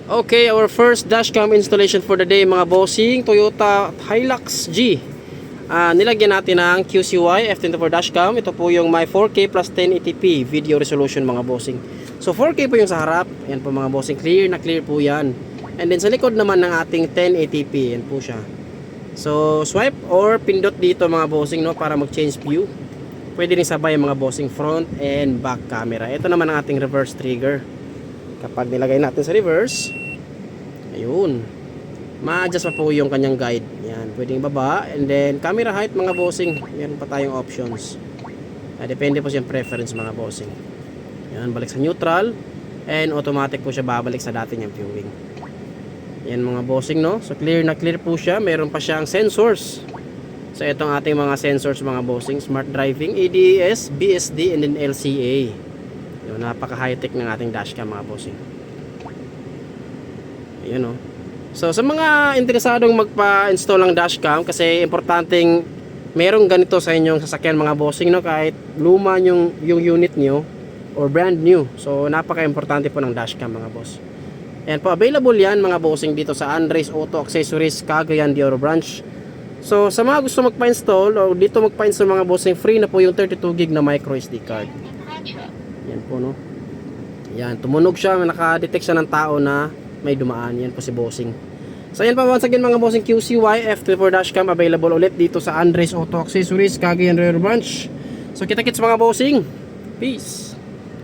Okay, our first dashcam installation for the day mga bossing, Toyota Hilux G. Nilagyan natin ng QCY F24 dashcam. Ito po yung my 4K plus 1080p video resolution mga bossing. So 4K po yung sa harap. Yan po mga bossing, clear na clear po yan. And then sa likod naman ng ating 1080p, yan po siya. So swipe or pindot dito mga bossing, no, para mag-change view. Pwede rin sabay mga bossing, front and back camera. Ito naman ang ating reverse trigger. Kapag nilagay natin sa reverse, ayun, ma-adjust pa po yung kanyang guide. Yan, pwedeng baba. And then camera height mga bossing, meron pa tayong options. Depende po siyang preference mga bossing. Yan, balik sa neutral. And automatic po siya babalik sa dati niyang viewing. Yan mga bossing, no. So clear na clear po siya. Meron pa siyang sensors. So itong ating mga sensors mga bossing, smart driving, ADAS, BSD, and then LCA. Yun, napaka high-tech ng ating dashcam mga bossing. Ayun, no. So sa mga interesadong magpa-install ng dashcam, kasi importanteng merong ganito sa inyong sasakyan mga bossing, no, kahit luma yung unit nyo or brand new. So napaka-importante po ng dashcam mga boss. Ayan po, available yan mga bossing dito sa Andres Auto Accessories, Cagayan de Oro branch. So sa mga gusto magpa-install o dito magpa-install mga bossing, free na po yung 32GB na micro SD card. Yan po, no. Yan, tumunog siya, naka-detect siya ng tao na may dumaan. Yan po si bossing. So yan pa once again mga bossing, QCY F24 dashcam available ulit dito sa Andres Auto Accessories, Cagayan de Oro branch. So kita-kits mga bossing. Peace.